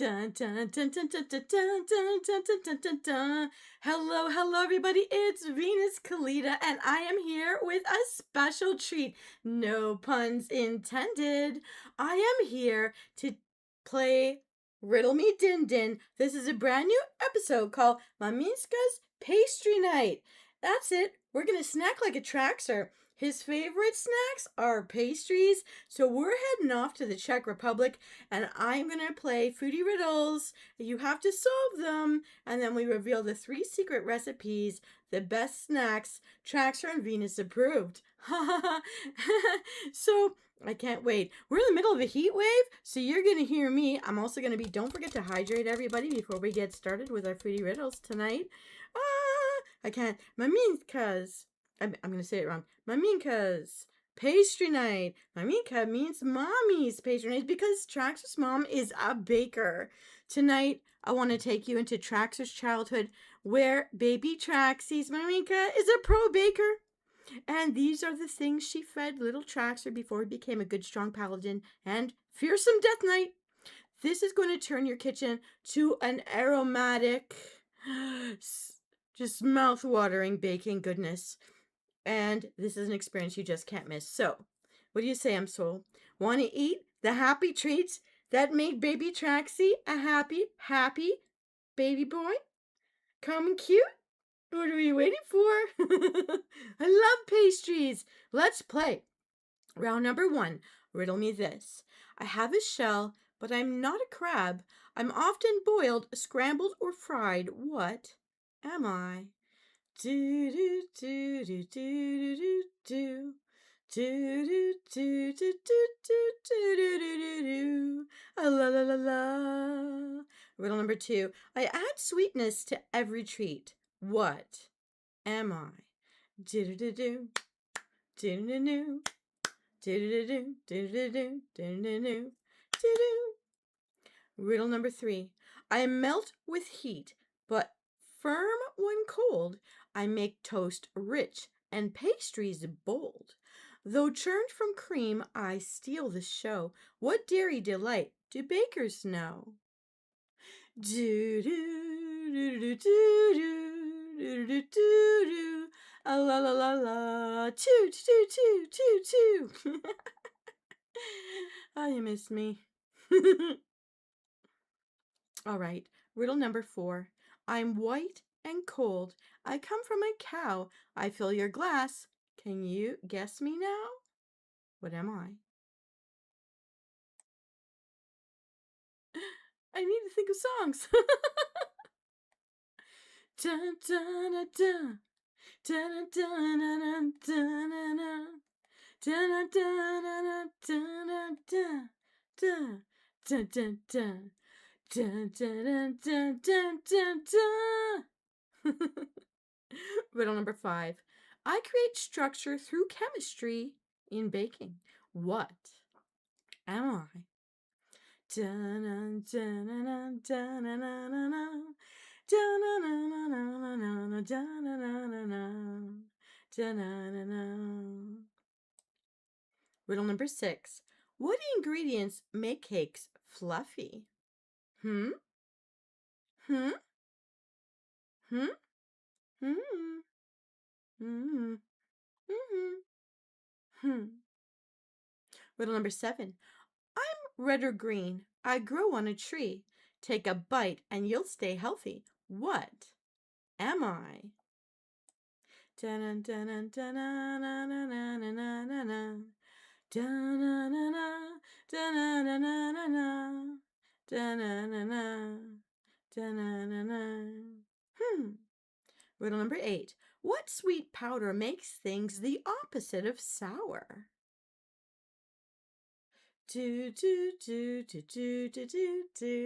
Dun, dun, dun, dun, dun, dun, dun, dun, dun, dun, dun, dun, dun. Hello, hello, everybody. It's Venus Callida, and I am here with a special treat. No puns intended. I am here to play Riddle Me Din Din. This is a brand new episode called Maminke's Pastry Night. That's it. We're going to snack like a Traxer. His favorite snacks are pastries, so we're heading off to the Czech Republic, and I'm going to play foodie riddles. You have to solve them, and then we reveal the 3 secret recipes, the best snacks, Traxer and Venus approved. So, I can't wait. We're in the middle of a heat wave, so you're going to hear me. I'm also going to be, don't forget to hydrate everybody before we get started with our foodie riddles tonight. I can't. Maminke's. I'm going to say it wrong. Maminke's pastry night. Maminke means mommy's pastry night because Traxer's mom is a baker. Tonight, I want to take you into Traxer's childhood where baby Traxie's Maminke is a pro baker. And these are the things she fed little Traxer before he became a good, strong paladin and fearsome death knight. This is going to turn your kitchen to an aromatic, just mouth-watering baking goodness. And this is an experience you just can't miss. So, what do you say, Msoul? Want to eat the happy treats that make baby Traxie a happy, happy baby boy? Calm and cute? What are we waiting for? I love pastries. Let's play. Round number 1. Riddle me this. I have a shell, but I'm not a crab. I'm often boiled, scrambled, or fried. What am I? Do do do do do do do do do do do do do do do do do. La la la la. Riddle number 2. I add sweetness to every treat. What am I? Do do do do do do do do do do do do do do do do do. Riddle number 3. I melt with heat, but firm when cold. I make toast rich and pastries bold. Though churned from cream, I steal the show. What dairy delight do bakers know? Do do do do do do do do do. La la la la. Choo choo choo choo choo. Oh, you missed me. All right. Riddle number 4. I'm white and cold. I come from a cow. I fill your glass. Can you guess me now? What am I? I need to think of songs. Dun, dun, dun, dun. Dun, dun, dun, dun, dun, dun. Dun, dun, dun, dun, dun, dun, dun, dun, dun. Dun, dun, dun, dun, dun, dun. Riddle number 5. I create structure through chemistry in baking. What am I? Dun, dun, dun, dun, dun, dun, dun, dun. Riddle number 6. What ingredients make cakes fluffy? Hmm? Hmm? Hmm? Hmm? Hmm? Hmm? Hmm? Riddle number 7. I'm red or green. I grow on a tree. Take a bite and you'll stay healthy. What am I? Dun dun dun dun dun dun dun dun dun dun dun. Riddle number 8. What sweet powder makes things the opposite of sour? Do do do do do do do do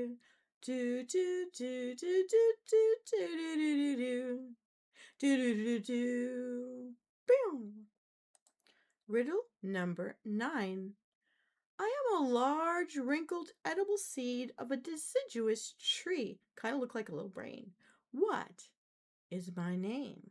do do do do do do do do do do do. Boom. Riddle number 9. I am a large, wrinkled, edible seed of a deciduous tree. Kind of look like a little brain. What is my name?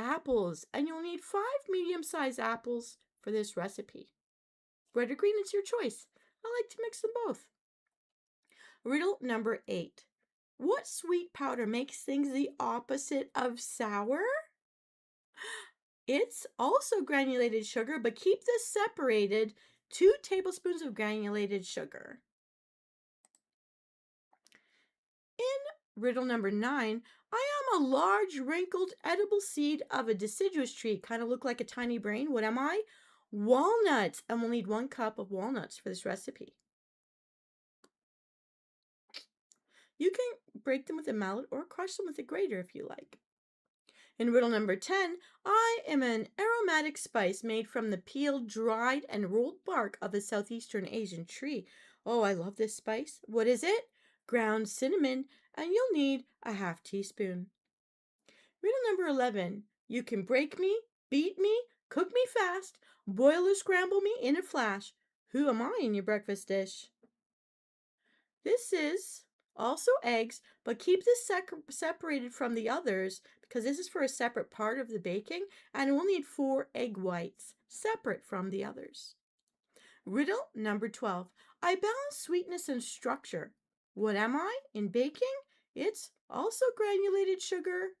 apples, and you'll need 5 medium-sized apples for this recipe. Red or green, it's your choice. I like to mix them both. Riddle number 8. What sweet powder makes things the opposite of sour? It's also granulated sugar, but keep this separated. 2 tablespoons of granulated sugar. In riddle number 9, I am a large, wrinkled, edible seed of a deciduous tree. Kind of look like a tiny brain. What am I? Walnuts. And we'll need 1 cup of walnuts for this recipe. You can break them with a mallet or crush them with a grater if you like. In riddle number 10, I am an aromatic spice made from the peeled, dried, and rolled bark of a southeastern Asian tree. Oh, I love this spice. What is it? Ground cinnamon, and you'll need a ½ teaspoon. Riddle number 11, you can break me, beat me, cook me fast, boil or scramble me in a flash. Who am I in your breakfast dish? This is also eggs, but keep this separated from the others because this is for a separate part of the baking, and we'll need 4 egg whites separate from the others. Riddle number 12. I balance sweetness and structure. What am I in baking? It's also granulated sugar,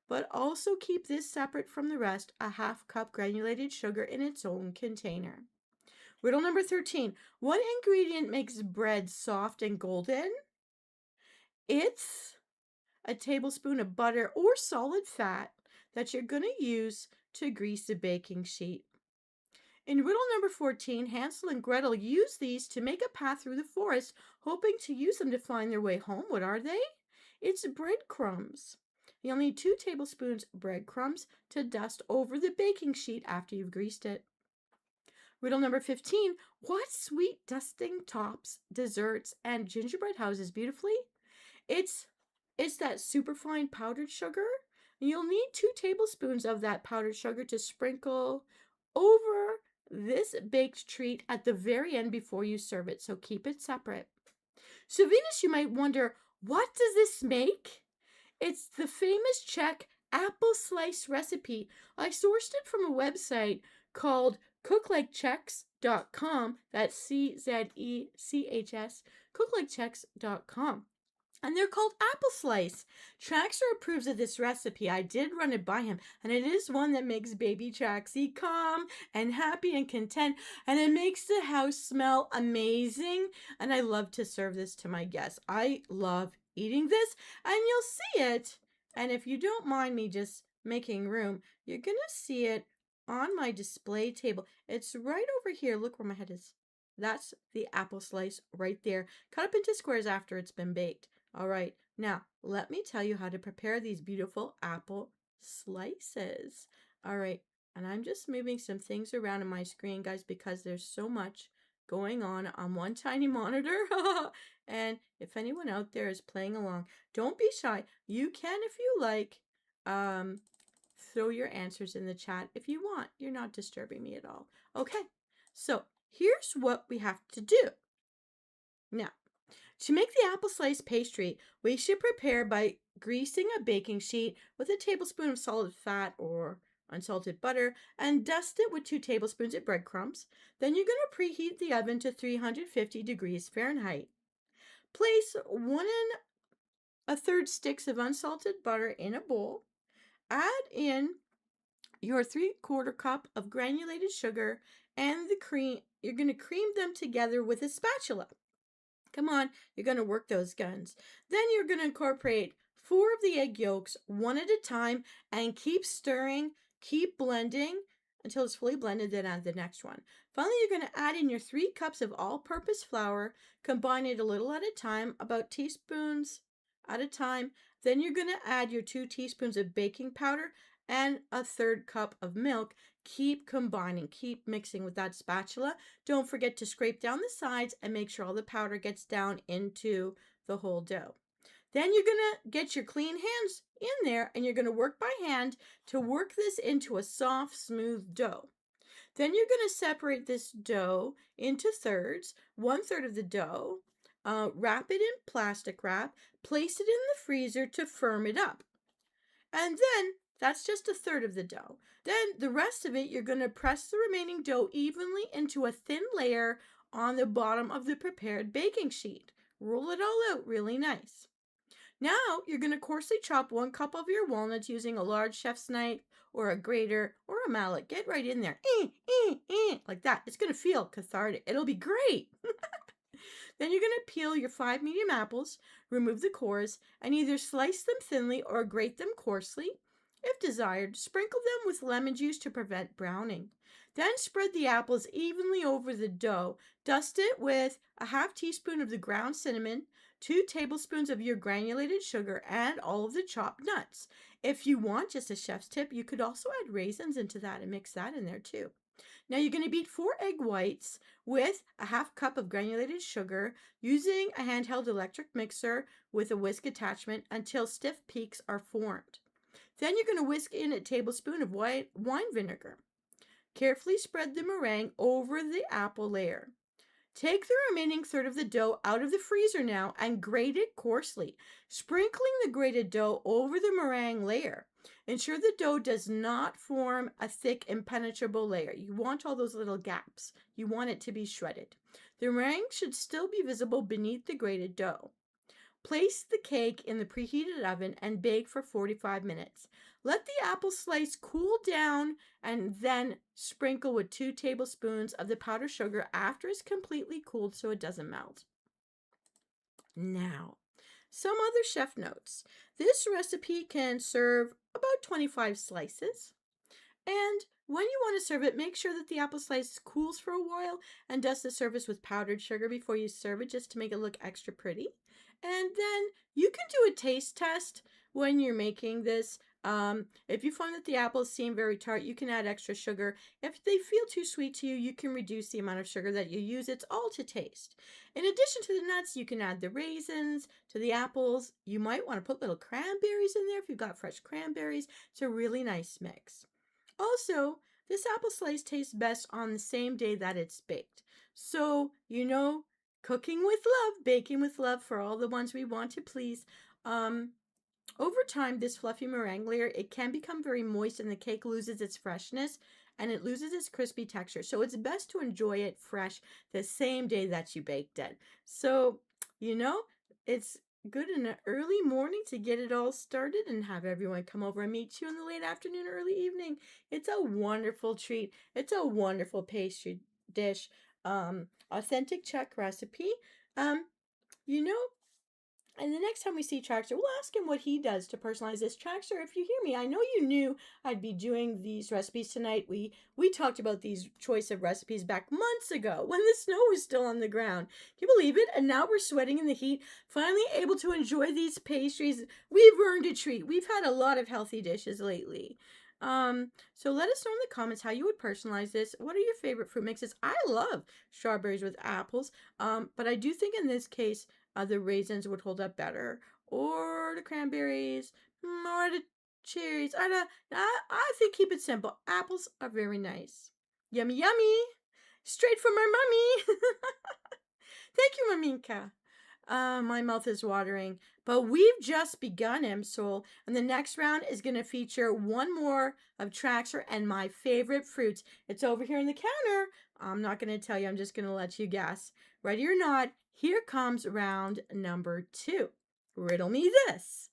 but also keep this separate from the rest, a ½ cup granulated sugar in its own container. Riddle number 13. What ingredient makes bread soft and golden? It's a tablespoon of butter or solid fat that you're going to use to grease the baking sheet. In riddle number 14, Hansel and Gretel use these to make a path through the forest, hoping to use them to find their way home. What are they? It's breadcrumbs. You'll need 2 tablespoons breadcrumbs to dust over the baking sheet after you've greased it. Riddle number 15, what sweet dusting tops, desserts, and gingerbread houses beautifully? It's that superfine powdered sugar. You'll need 2 tablespoons of that powdered sugar to sprinkle over this baked treat at the very end before you serve it, so keep it separate. So Venus, you might wonder, what does this make? It's the famous Czech apple slice recipe. I sourced it from a website called cooklikechecks.com. That's CZECHS, cooklikechecks.com. And they're called apple slice. Traxer approves of this recipe. I did run it by him, and it is one that makes baby Traxie calm and happy and content, and it makes the house smell amazing. And I love to serve this to my guests. I love eating this, and you'll see it. And if you don't mind me just making room, you're going to see it on my display table. It's right over here. Look where my head is. That's the apple slice right there. Cut up into squares after it's been baked. All right, now let me tell you how to prepare these beautiful apple slices. All right, and I'm just moving some things around on my screen, guys, because there's so much going on one tiny monitor. And if anyone out there is playing along, don't be shy. You can, if you like, throw your answers in the chat if you want. You're not disturbing me at all. Okay, so here's what we have to do. Now, to make the apple slice pastry, we should prepare by greasing a baking sheet with a tablespoon of solid fat or unsalted butter and dust it with 2 tablespoons of breadcrumbs. Then you're going to preheat the oven to 350 degrees Fahrenheit. Place 1 1/3 sticks of unsalted butter in a bowl. Add in your 3/4 cup of granulated sugar and the cream. You're going to cream them together with a spatula. Come on, you're going to work those guns. Then you're going to incorporate 4 of the egg yolks, 1 at a time, and keep stirring, keep blending until it's fully blended, then add the next one. Finally, you're going to add in your 3 cups of all-purpose flour, combine it a little at a time, about teaspoons at a time. Then you're going to add your 2 teaspoons of baking powder and a 1/3 cup of milk. Keep combining, keep mixing with that spatula. Don't forget to scrape down the sides and make sure all the powder gets down into the whole dough. Then you're going to get your clean hands in there and you're going to work by hand to work this into a soft, smooth dough. Then you're going to separate this dough into thirds, 1/3 of the dough, wrap it in plastic wrap, place it in the freezer to firm it up. And then That's just a third of the dough. Then the rest of it, you're going to press the remaining dough evenly into a thin layer on the bottom of the prepared baking sheet. Roll it all out really nice. Now you're going to coarsely chop 1 cup of your walnuts using a large chef's knife or a grater or a mallet. Get right in there. Like that. It's going to feel cathartic. It'll be great. Then you're going to peel your 5 medium apples, remove the cores, and either slice them thinly or grate them coarsely. If desired, sprinkle them with lemon juice to prevent browning. Then spread the apples evenly over the dough. Dust it with a half teaspoon of the ground cinnamon, 2 tablespoons of your granulated sugar, and all of the chopped nuts. If you want just a chef's tip, you could also add raisins into that and mix that in there too. Now you're going to beat 4 egg whites with a half cup of granulated sugar using a handheld electric mixer with a whisk attachment until stiff peaks are formed. Then you're going to whisk in a tablespoon of white wine vinegar. Carefully spread the meringue over the apple layer. Take the remaining third of the dough out of the freezer now and grate it coarsely, sprinkling the grated dough over the meringue layer. Ensure the dough does not form a thick, impenetrable layer. You want all those little gaps. You want it to be shredded. The meringue should still be visible beneath the grated dough. Place the cake in the preheated oven and bake for 45 minutes. Let the apple slice cool down and then sprinkle with 2 tablespoons of the powdered sugar after it's completely cooled so it doesn't melt. Now, some other chef notes. This recipe can serve about 25 slices. And when you want to serve it, make sure that the apple slice cools for a while and dust the surface with powdered sugar before you serve it just to make it look extra pretty. And then you can do a taste test when you're making this. If you find that the apples seem very tart, you can add extra sugar. If they feel too sweet to you, you can reduce the amount of sugar that you use. It's all to taste. In addition to the nuts, you can add the raisins to the apples. You might want to put little cranberries in there if you've got fresh cranberries. It's a really nice mix. Also, this apple slice tastes best on the same day that it's baked. So, cooking with love, baking with love for all the ones we want to please. Over time, this fluffy meringue layer, it can become very moist and the cake loses its freshness and it loses its crispy texture. So it's best to enjoy it fresh the same day that you baked it. So, it's good in the early morning to get it all started and have everyone come over and meet you in the late afternoon or early evening. It's a wonderful treat. It's a wonderful pastry dish. Authentic Czech recipe. You know, and the next time we see Traxer, we'll ask him what he does to personalize this. Traxer, if you hear me, I know you knew I'd be doing these recipes tonight. We talked about these choice of recipes back months ago when the snow was still on the ground. Can you believe it? And now we're sweating in the heat, finally able to enjoy these pastries. We've earned a treat. We've had a lot of healthy dishes lately. So let us know in the comments how you would personalize this. What are your favorite fruit mixes? I love strawberries with apples. But I do think in this case, the raisins would hold up better, or the cranberries, or the cherries. I think keep it simple. Apples are very nice. Yummy, yummy. Straight from our mummy. Thank you, Maminke. My mouth is watering. But we've just begun, Msoul, and the next round is going to feature one more of Traxer and my favorite fruits. It's over here on the counter. I'm not going to tell you. I'm just going to let you guess. Ready or not, here comes round number 2. Riddle me this.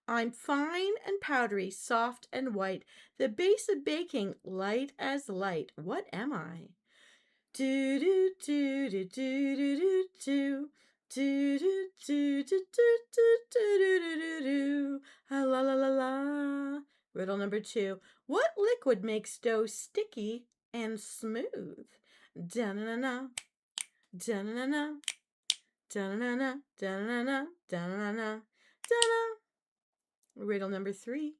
I'm fine and powdery, soft and white. The base of baking, light as light. What am I? Do do do do do do do do. Do do do do do do do do do do. La la la la. Riddle number 2. What liquid makes dough sticky and smooth? Da-na-na-na. Da-na-na-na. Da-na-na-na. Da-na-na-na. Da-na-na-na. Da-na. Riddle number 3.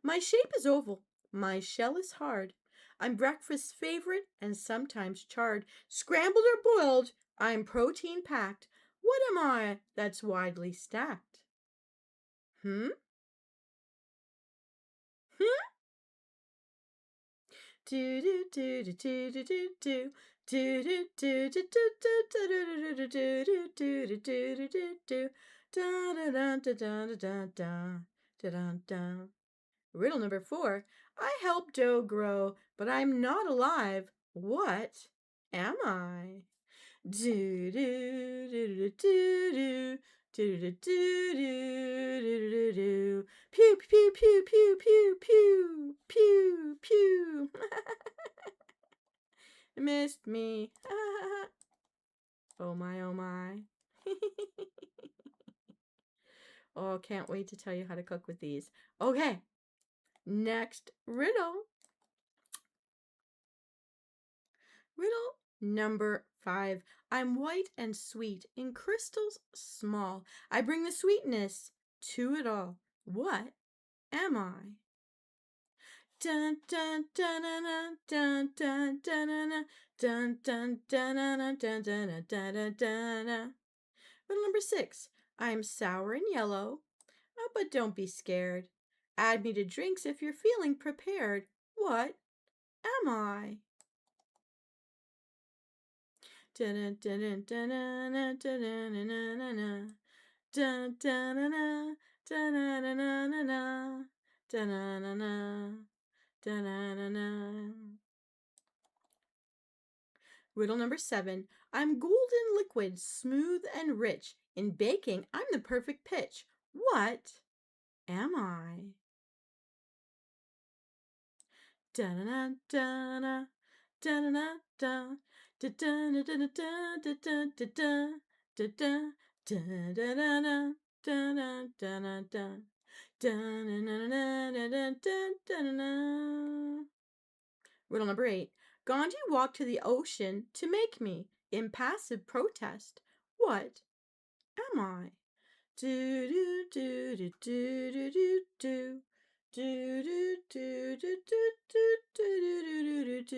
My shape is oval. My shell is hard. I'm breakfast's favorite and sometimes charred. Scrambled or boiled, I'm protein packed. What am I that's widely stacked? Hmm? Do do do do do do do do. Do do do do do do do do do do do do do do do. Da da da da da da da da da da. Riddle number 4. I help dough grow, but I'm not alive. What am I? Do do do do do do do do do do do. Pew pew pew pew pew pew pew pew. Missed me. Oh my, oh my. Oh, can't wait to tell you how to cook with these. Okay, next riddle. Riddle number 5. I'm white and sweet in crystals small. I bring the sweetness to it all. What am I? Dun dun dun dun dun dun dun dun dun dun dun dun dun dun dun dun. Riddle number 6. I'm sour and yellow, but don't be scared. Add me to drinks if you're feeling prepared. What am I? Dun dun dun dun dun dun dun dun dun dun dun. Riddle number 7. I'm golden liquid, smooth and rich. In baking, I'm the perfect pitch. What am I? Dun dun dun dun dun dun. Riddle number 8. Gandhi walked to the ocean to make me impassive protest. What am I? Do do do do do do do. Do do do do do do do do do do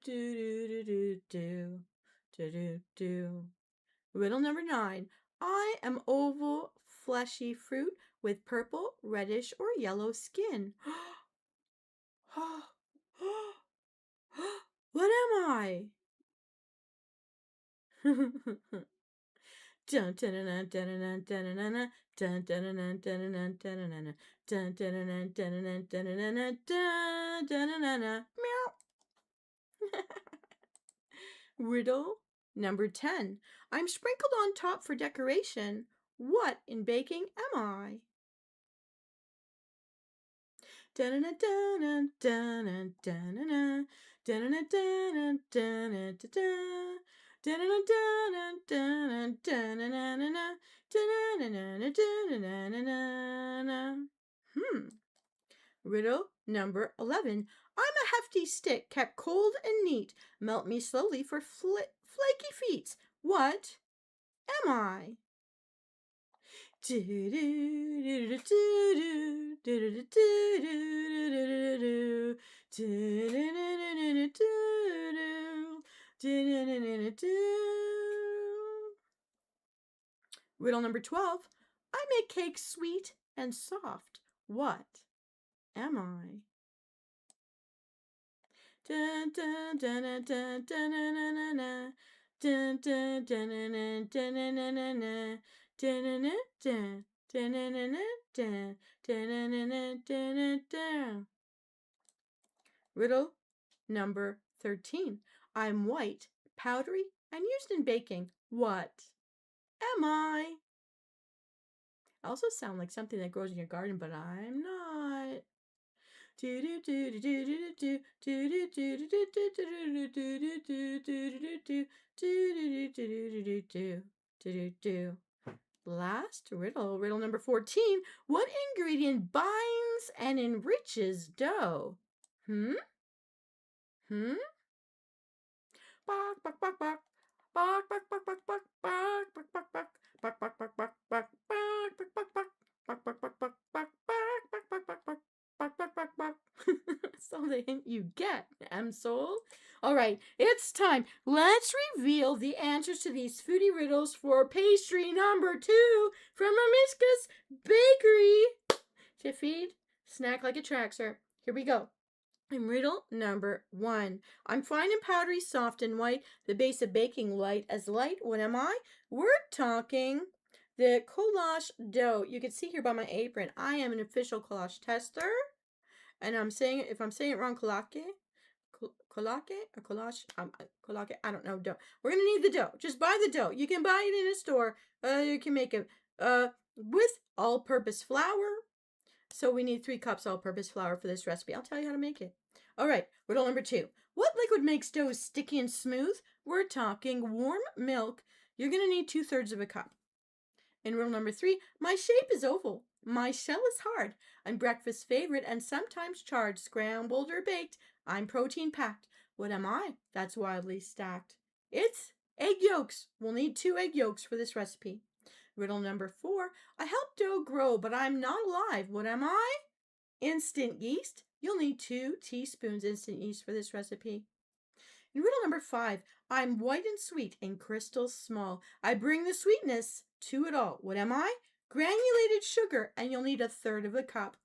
do do do do do. Riddle number 9. I am oval, fleshy fruit with purple, reddish, or yellow skin. What am I? Dun dun dun dun dun dun dun dun dun dun dun dun dun dun dun dun dun. Meow. Riddle number 10. I'm sprinkled on top for decoration. What in baking am I? Dun dun dun dun dun dun dun dun dun dun. Riddle number 11. I'm a hefty stick, kept cold and neat. Melt me slowly for flaky feet. What am I? Riddle number 12. I make cakes sweet and soft. What am I? Dun dun dun dun dun dun dun dun dun dun dun dun dun. Riddle number 13. I'm white, powdery, and used in baking. What am I? I also sound like something that grows in your garden, but I'm not. Last riddle, riddle number 14. What ingredient binds and enriches dough? Hmm? Bak bak bak bak. Bak bak bak bak bak. Bak bak bak bak. Bak bak bak bak bak. Bak bak bak bak. Bak bak bak bak bak. Bak bak bak bak bak. Bak bak bak bak. That's all the hint you get, Msoul. All right, it's time. Let's reveal the answers to these foodie riddles for pastry number 2 from Maminke's Bakery. To feed, snack like a Traxer. Here we go. And riddle number 1. I'm fine and powdery, soft and white. The base of baking light as light. What am I? We're talking the goulash dough. You can see here by my apron, I am an official goulash tester. And if I'm saying it wrong, kolake or collage, kolake, I don't know, dough. We're going to need the dough. Just buy the dough. You can buy it in a store. You can make it with all-purpose flour. So we need 3 cups all-purpose flour for this recipe. I'll tell you how to make it. All right, riddle number 2. What liquid makes dough sticky and smooth? We're talking warm milk. You're going to need 2/3 of a cup. In riddle number 3, my shape is oval. My shell is hard. I'm breakfast favorite and sometimes charred, scrambled or baked. I'm protein packed. What am I? That's wildly stacked. It's egg yolks. We'll need 2 egg yolks for this recipe. Riddle number 4, I help dough grow, but I'm not alive. What am I? Instant yeast. You'll need 2 teaspoons instant yeast for this recipe. In riddle number 5, I'm white and sweet and crystals small. I bring the sweetness to it all. What am I? Granulated sugar, and you'll need 1/3 of a cup.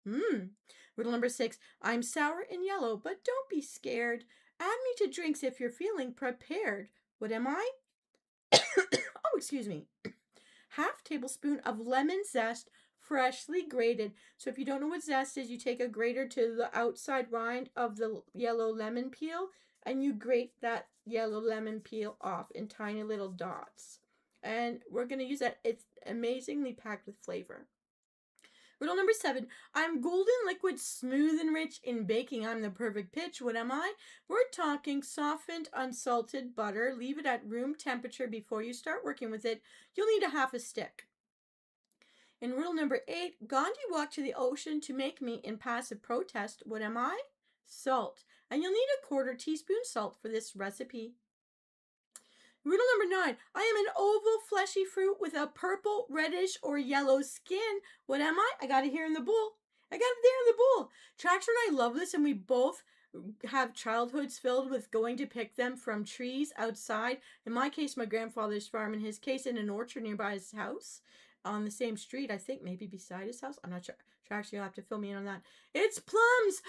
Riddle number 6, I'm sour and yellow, but don't be scared. Add me to drinks if you're feeling prepared. What am I? Oh, excuse me. 1/2 tablespoon of lemon zest, freshly grated. So if you don't know what zest is, you take a grater to the outside rind of the yellow lemon peel and you grate that yellow lemon peel off in tiny little dots. And we're going to use that. It's amazingly packed with flavor. Riddle number 7, I'm golden liquid, smooth and rich. In baking, I'm the perfect pitch. What am I? We're talking softened, unsalted butter. Leave it at room temperature before you start working with it. You'll need 1/2 stick. In riddle number 8, Gandhi walked to the ocean to make me in passive protest. What am I? Salt. And you'll need 1/4 teaspoon salt for this recipe. Riddle number 9, I am an oval fleshy fruit with a purple, reddish, or yellow skin. What am I? I got it here in the bowl. I got it there in the bowl. Traxer and I love this, and we both have childhoods filled with going to pick them from trees outside. In my case, my grandfather's farm. In his case, in an orchard nearby his house. On the same street, I think, maybe beside his house. I'm not sure. Traxer, you'll have to fill me in on that. It's plums.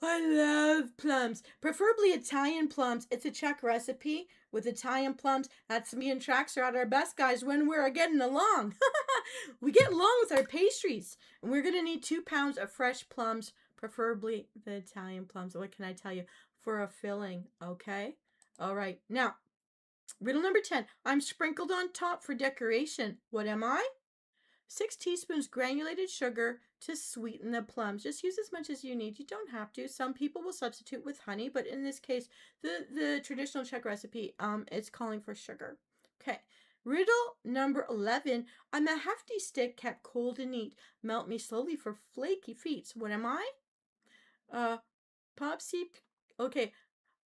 I love plums. Preferably Italian plums. It's a Czech recipe with Italian plums. That's me and Traxer at our best, guys, when we're getting along. We get along with our pastries. And we're going to need 2 pounds of fresh plums, preferably the Italian plums. What can I tell you? For a filling, okay? All right. Now, riddle number 10. I'm sprinkled on top for decoration. What am I? 6 teaspoons granulated sugar to sweeten the plums. Just use as much as you need. You don't have to. Some people will substitute with honey, but in this case, the traditional Czech recipe, it's calling for sugar. Okay. Riddle number 11. I'm a hefty stick kept cold and neat. Melt me slowly for flaky feet. What am I?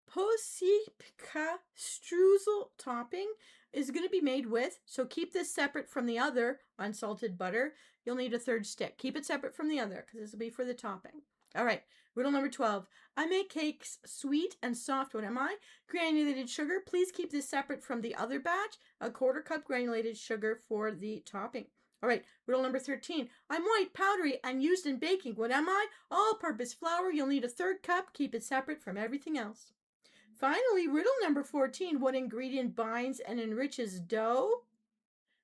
Posipka streusel topping is going to be made with, so keep this separate from the other unsalted butter. You'll need 1/3 stick. Keep it separate from the other because this will be for the topping. All right, riddle number 12. I make cakes sweet and soft. What am I? Granulated sugar. Please keep this separate from the other batch. 1/4 cup granulated sugar for the topping. All right, riddle number 13. I'm white, powdery, and used in baking. What am I? All-purpose flour. You'll need 1/3 cup. Keep it separate from everything else. Finally, riddle number 14. What ingredient binds and enriches dough?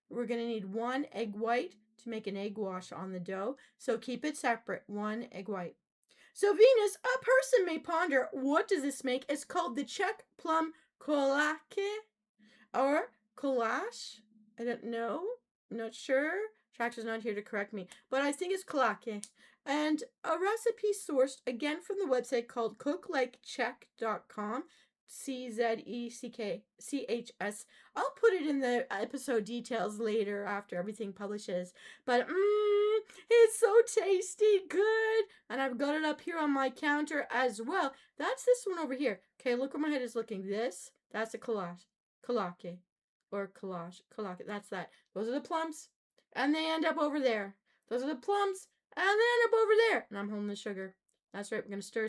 We're going to need 1 egg white to make an egg wash on the dough. So keep it separate. 1 egg white. So Venus, a person may ponder, what does this make? It's called the Czech plum kolake or kolash. I don't know. I'm not sure. Traxer's not here to correct me, but I think it's kolake. And a recipe sourced again from the website called cooklikeczech.com. CZECKCHS. I'll put it in the episode details later after everything publishes. But it's so tasty, good. And I've got it up here on my counter as well. That's this one over here. Okay, look where my head is looking. That's a collage. Kolake. Or collage. Kolake. That's that. Those are the plums. And they end up over there. Those are the plums. And they end up over there. And I'm holding the sugar. That's right. We're going to stir.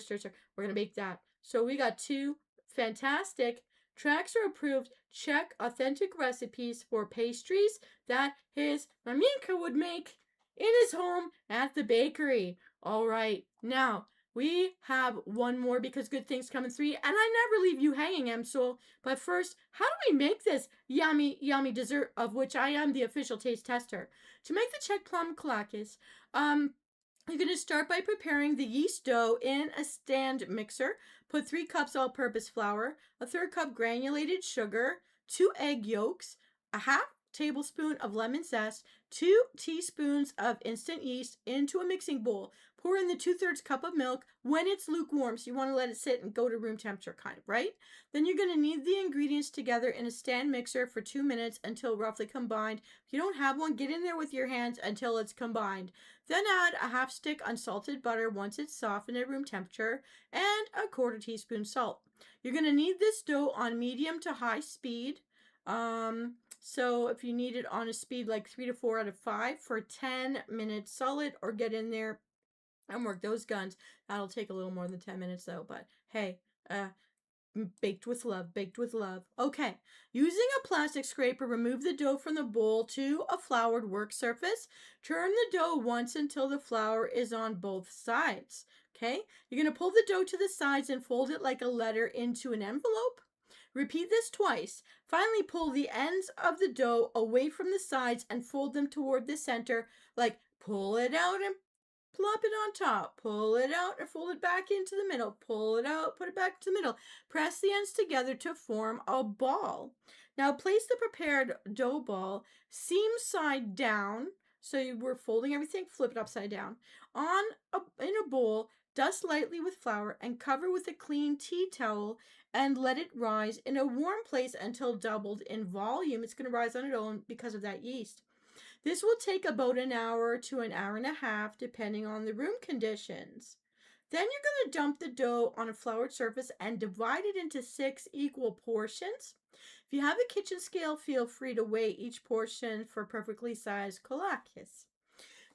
We're going to bake that. So we got 2 fantastic Traxer approved Czech authentic recipes for pastries that his Maminke would make in his home at the bakery. All right. Now, We have one more because good things come in three, and I never leave you hanging, Msoul. But first, how do we make this yummy, yummy dessert of which I am the official taste tester? To make the check plum kalakis, you're going to start by preparing the yeast dough in a stand mixer. Put 3 cups all-purpose flour, a third cup granulated sugar, 2 egg yolks, a half tablespoon of lemon zest, 2 teaspoons of instant yeast into a mixing bowl. Pour in the 2/3 cup of milk when it's lukewarm, so you want to let it sit and go to room temperature kind of, right? Then you're going to knead the ingredients together in a stand mixer for 2 minutes until roughly combined. If you don't have one, get in there with your hands until it's combined. Then add a half stick unsalted butter once it's softened at room temperature and a 1/4 teaspoon salt. You're going to knead this dough on medium to high speed. So if you need it on a speed like 3 to 4 out of 5 for 10 minutes solid, or get in there and work those guns. That'll take a little more than 10 minutes though, but hey, baked with love, baked with love. Okay, using a plastic scraper, remove the dough from the bowl to a floured work surface. Turn the dough once until the flour is on both sides. Okay, you're going to pull the dough to the sides and fold it like a letter into an envelope. Repeat this twice. Finally, pull the ends of the dough away from the sides and fold them toward the center, like pull it out and plop it on top, pull it out and fold it back into the middle, pull it out, put it back to the middle. Press the ends together to form a ball. Now place the prepared dough ball seam side down, so we're folding everything, flip it upside down, in a bowl. Dust lightly with flour and cover with a clean tea towel and let it rise in a warm place until doubled in volume. It's going to rise on its own because of that yeast. This will take about an hour to an hour and a half, depending on the room conditions. Then you're going to dump the dough on a floured surface and divide it into 6 equal portions. If you have a kitchen scale, feel free to weigh each portion for perfectly sized kalakis.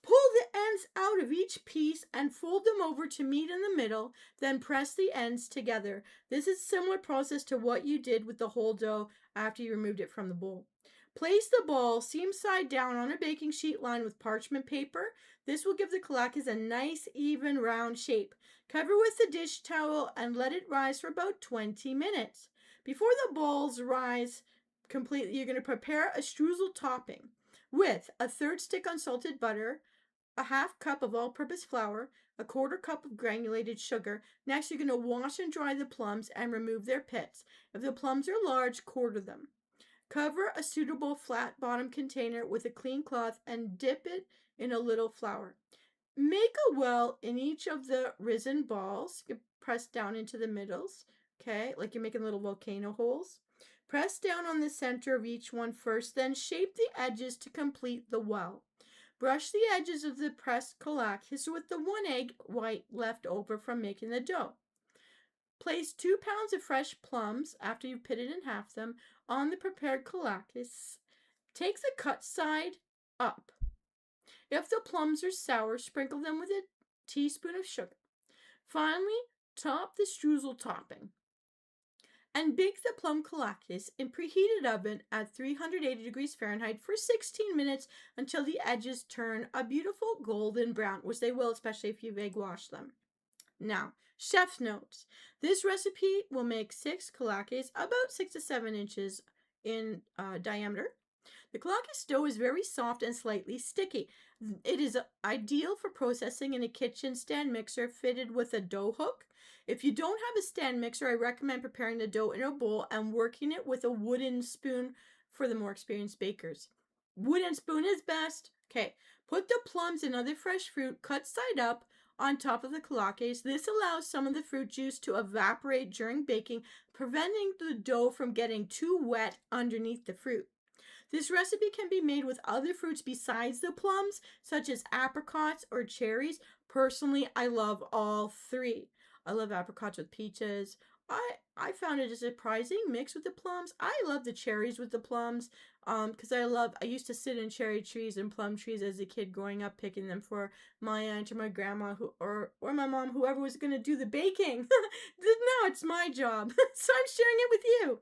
Pull the ends out of each piece and fold them over to meet in the middle, then press the ends together. This is a similar process to what you did with the whole dough after you removed it from the bowl. Place the ball seam side down on a baking sheet lined with parchment paper. This will give the kalakis a nice, even, round shape. Cover with a dish towel and let it rise for about 20 minutes. Before the balls rise completely, you're going to prepare a streusel topping with a 1/3 stick unsalted butter, a half cup of all-purpose flour, a 1/4 cup of granulated sugar. Next, you're going to wash and dry the plums and remove their pits. If the plums are large, quarter them. Cover a suitable flat bottom container with a clean cloth and dip it in a little flour. Make a well in each of the risen balls. Press down into the middles, okay, like you're making little volcano holes. Press down on the center of each one first, then shape the edges to complete the well. Brush the edges of the pressed kalakis with the 1 egg white left over from making the dough. Place 2 pounds of fresh plums, after you've pitted in half them, on the prepared kalakis. Take the cut side up. If the plums are sour, sprinkle them with a teaspoon of sugar. Finally, top the streusel topping. And bake the plum kalakis in preheated oven at 380 degrees Fahrenheit for 16 minutes until the edges turn a beautiful golden brown, which they will, especially if you've egg washed them. Now, chef's notes. This recipe will make 6 kalakis about 6 to 7 inches in diameter. The kalakis dough is very soft and slightly sticky. It is ideal for processing in a kitchen stand mixer fitted with a dough hook. If you don't have a stand mixer, I recommend preparing the dough in a bowl and working it with a wooden spoon for the more experienced bakers. Wooden spoon is best. Okay, put the plums and other fresh fruit cut side up on top of the kalakis. This allows some of the fruit juice to evaporate during baking, preventing the dough from getting too wet underneath the fruit. This recipe can be made with other fruits besides the plums, such as apricots or cherries. Personally, I love all 3. I love apricots with peaches. I found it a surprising mix with the plums. I love the cherries with the plums because I used to sit in cherry trees and plum trees as a kid growing up, picking them for my aunt or my grandma or my mom, whoever was going to do the baking. Now it's my job, so I'm sharing it with you.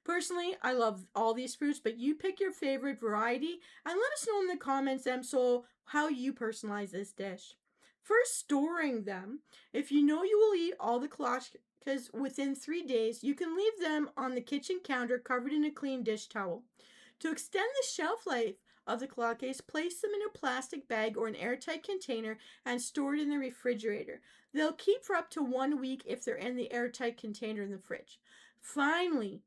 Personally, I love all these fruits, but you pick your favorite variety and let us know in the comments, Msoul, how you personalize this dish. First, storing them. If you know you will eat all the kolaches within 3 days, you can leave them on the kitchen counter covered in a clean dish towel. To extend the shelf life of the kolaches, place them in a plastic bag or an airtight container and store it in the refrigerator. They'll keep for up to 1 week if they're in the airtight container in the fridge. Finally,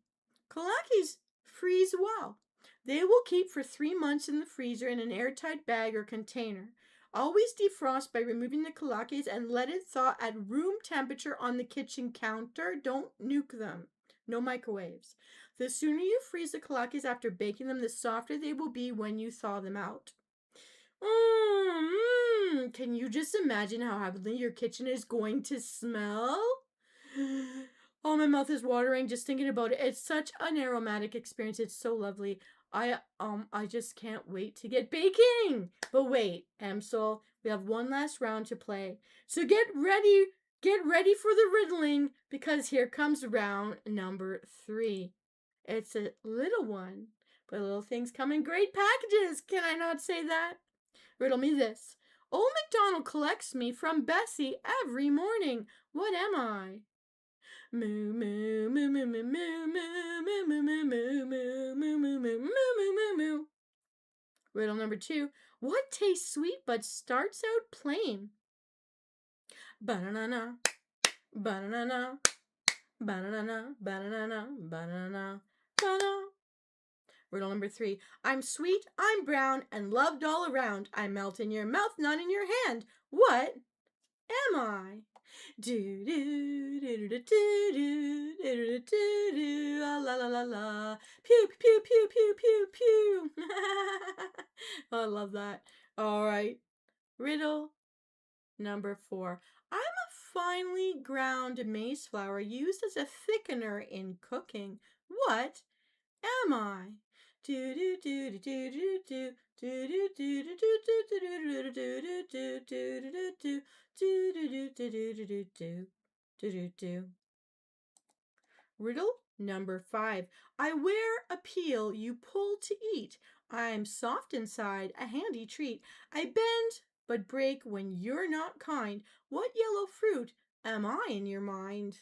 kolaches freeze well. They will keep for 3 months in the freezer in an airtight bag or container. Always defrost by removing the kolaches and let it thaw at room temperature on the kitchen counter. Don't nuke them. No microwaves. The sooner you freeze the kolaches after baking them, the softer they will be when you thaw them out. Can you just imagine how heavenly your kitchen is going to smell? Oh, my mouth is watering just thinking about it. It's such an aromatic experience. It's so lovely. I just can't wait to get baking. But wait, Msoul, we have one last round to play. So get ready for the riddling, because here comes round number 3. It's a little one, but little things come in great packages. Can I not say that? Riddle me this. Old MacDonald collects me from Bessie every morning. What am I? Moo moo moo moo moo moo moo moo moo moo moo moo moo moo moo moo moo moo. Riddle number 2. What tastes sweet but starts out plain? Banana, banana, banana, banana, banana, banana. Riddle number 3. I'm sweet, I'm brown, and loved all around. I melt in your mouth, not in your hand. What am I? Do do do do do do do do do la la la la. Pew pew pew pew pew pew. I love that. All right. Riddle number 4. I'm a finely ground maize flour used as a thickener in cooking. What am I? Do do do do do do do do do do do do do do do do do do. Riddle number 5. I wear a peel you pull to eat. I'm soft inside, a handy treat. I bend but break when you're not kind. What yellow fruit am I in your mind?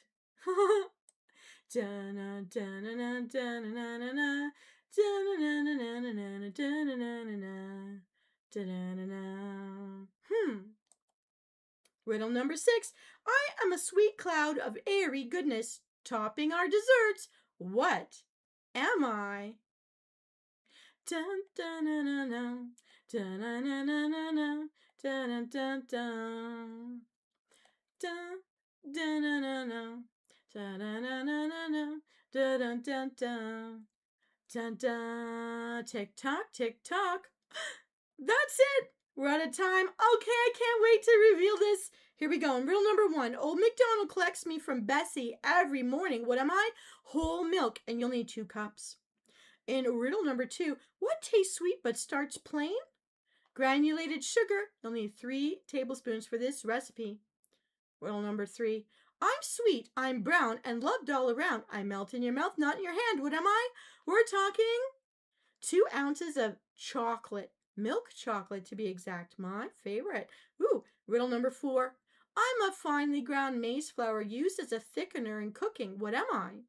Da-na, da-na-na, da-na-na-na-na. Da-na-na-na-na-na-na, da-na-na-na-na, da-na-na-na. Riddle number 6. I am a sweet cloud of airy goodness, topping our desserts. What am I? Dun dun dun dun dun dun dun dun dun dun dun dun dun dun dun dun dun dun dun. Dun dun. Tick tock, tick tock. That's it. We're out of time. Okay, I can't wait to reveal this. Here we go. Riddle number 1. Old MacDonald collects me from Bessie every morning. What am I? Whole milk, and you'll need 2 cups. In riddle number 2, what tastes sweet but starts plain? Granulated sugar. You'll need 3 tablespoons for this recipe. Riddle number 3. I'm sweet, I'm brown, and loved all around. I melt in your mouth, not in your hand. What am I? We're talking 2 ounces of chocolate. Milk chocolate, to be exact. My favorite. Ooh, riddle number 4. I'm a finely ground maize flour used as a thickener in cooking. What am I?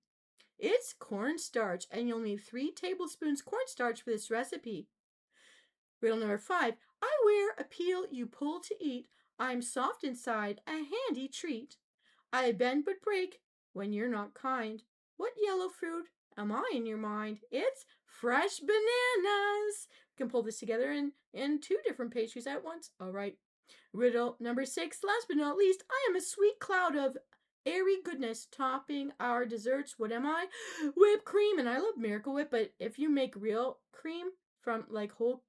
It's cornstarch, and you'll need 3 tablespoons cornstarch for this recipe. Riddle number 5. I wear a peel you pull to eat. I'm soft inside, a handy treat. I bend but break when you're not kind. What yellow fruit am I in your mind? It's fresh bananas. We can pull this together in 2 different pastries at once. All right. Riddle number 6. Last but not least, I am a sweet cloud of airy goodness topping our desserts. What am I? Whipped cream. And I love Miracle Whip, but if you make real cream from like whole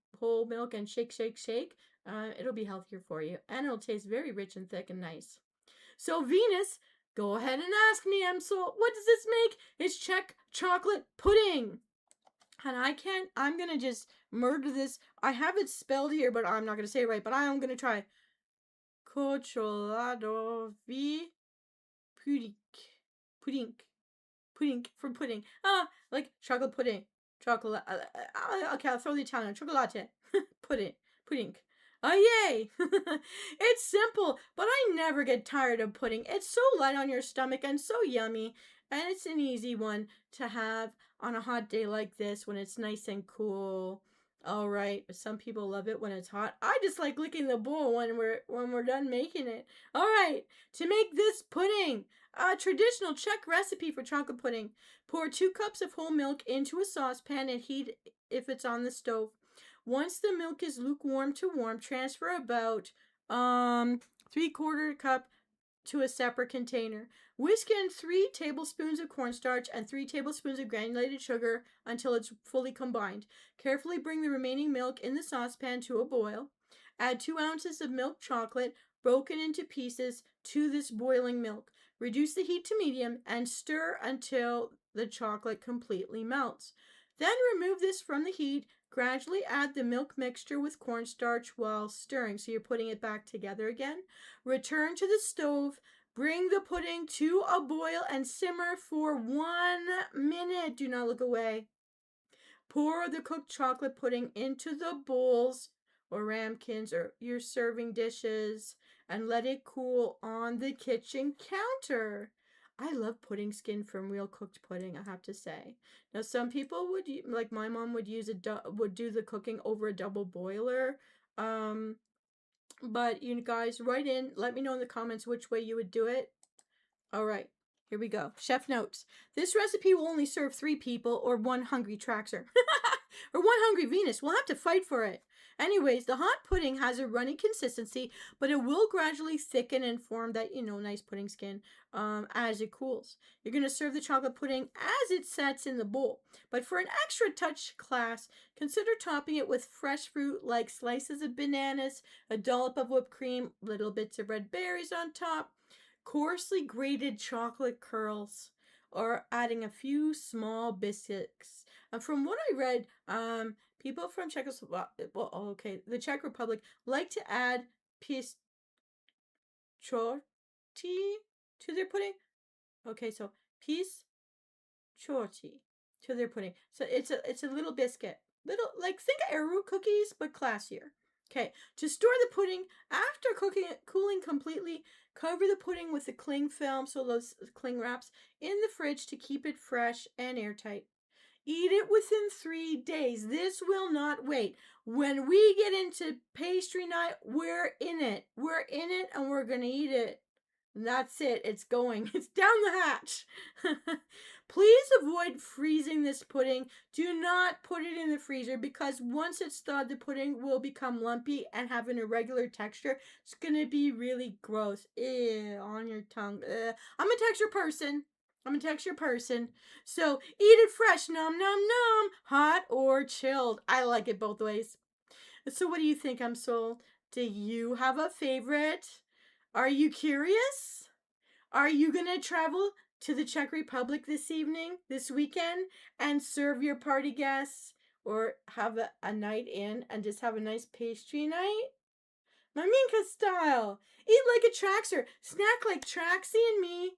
milk and shake, it'll be healthier for you. And it'll taste very rich and thick and nice. So Venus, go ahead and ask me, Msoul, what does this make? It's Czech chocolate pudding. And I'm going to just murder this. I have it spelled here, but I'm not going to say it right. But I'm going to try. Chocoladovi pudding. Pudding for pudding. Like chocolate pudding. Chocolate. Okay, I'll throw the Italian. Chocolate. Pudding. Oh, yay! It's simple, but I never get tired of pudding. It's so light on your stomach and so yummy. And it's an easy one to have on a hot day like this when it's nice and cool. All right, some people love it when it's hot. I just like licking the bowl when we're done making it. All right, to make this pudding, a traditional Czech recipe for chocolate pudding. Pour 2 cups of whole milk into a saucepan and heat if it's on the stove. Once the milk is lukewarm to warm, transfer about 3/4 cup to a separate container. Whisk in 3 tablespoons of cornstarch and 3 tablespoons of granulated sugar until it's fully combined. Carefully bring the remaining milk in the saucepan to a boil. Add 2 ounces of milk chocolate broken into pieces to this boiling milk. Reduce the heat to medium and stir until the chocolate completely melts. Then remove this from the heat. Gradually add the milk mixture with cornstarch while stirring. So you're putting it back together again. Return to the stove. Bring the pudding to a boil and simmer for 1 minute. Do not look away. Pour the cooked chocolate pudding into the bowls or ramekins or your serving dishes and let it cool on the kitchen counter. I love pudding skin from real cooked pudding, I have to say. Now, some people would, like my mom, would would do the cooking over a double boiler. Um, but you guys, write in, let me know in the comments which way you would do it. All right, here we go. Chef notes. This recipe will only serve 3 people or 1 hungry Traxer. Or 1 hungry Venus. We'll have to fight for it. Anyways, the hot pudding has a runny consistency, but it will gradually thicken and form that, nice pudding skin as it cools. You're going to serve the chocolate pudding as it sets in the bowl. But for an extra touch class, consider topping it with fresh fruit like slices of bananas, a dollop of whipped cream, little bits of red berries on top, coarsely grated chocolate curls, or adding a few small biscuits. And from what I read, people from the Czech Republic like to add pistachio to their pudding. Okay, so pistachio to their pudding. So it's a little biscuit, little like think of arrowroot cookies but classier. Okay, to store the pudding after cooling completely, cover the pudding with a cling film, so those cling wraps, in the fridge to keep it fresh and airtight. Eat it within 3 days. This will not wait. When we get into pastry night, we're in it. We're in it and we're going to eat it. And that's it. It's going. It's down the hatch. Please avoid freezing this pudding. Do not put it in the freezer because once it's thawed, the pudding will become lumpy and have an irregular texture. It's going to be really gross. Ew, on your tongue. I'm a texture person. So eat it fresh, nom nom nom, hot or chilled. I like it both ways. So what do you think, Msoul? Do you have a favorite? Are you curious? Are you going to travel to the Czech Republic this weekend, and serve your party guests or have a night in and just have a nice pastry night? Maminke style. Eat like a Traxer. Snack like Traxy and me.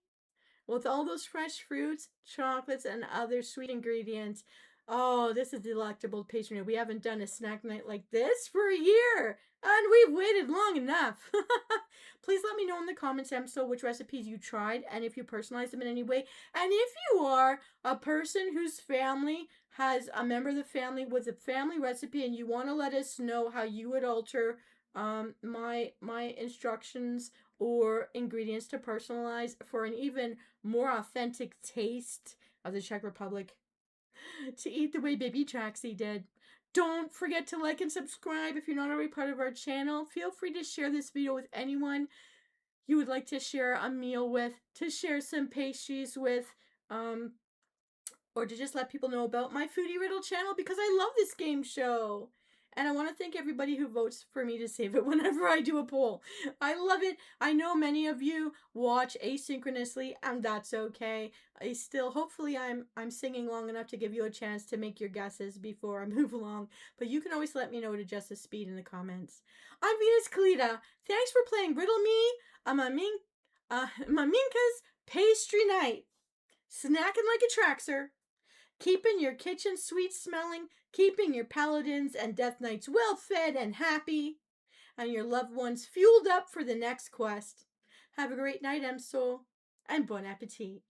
With all those fresh fruits, chocolates, and other sweet ingredients. Oh, this is delectable pastry night. We haven't done a snack night like this for a year, and we've waited long enough. Please let me know in the comments, Msoul, which recipes you tried and if you personalized them in any way. And if you are a person whose family has a member of the family with a family recipe and you want to let us know how you would alter my instructions or ingredients to personalize for an even more authentic taste of the Czech Republic, to eat the way Baby Traxy did. Don't forget to like and subscribe if you're not already part of our channel. Feel free to share this video with anyone you would like to share a meal with, to share some pastries with, or to just let people know about my Foodie Riddle channel because I love this game show. And I want to thank everybody who votes for me to save it whenever I do a poll. I love it. I know many of you watch asynchronously, and that's okay. Hopefully I'm singing long enough to give you a chance to make your guesses before I move along. But you can always let me know to adjust the speed in the comments. I'm Venus Callida. Thanks for playing Riddle Me, Maminke's Pastry Night. Snacking like a Traxer. Keeping your kitchen sweet smelling, keeping your paladins and death knights well fed and happy. and your loved ones fueled up for the next quest. Have a great night, Msoul, and bon appetit.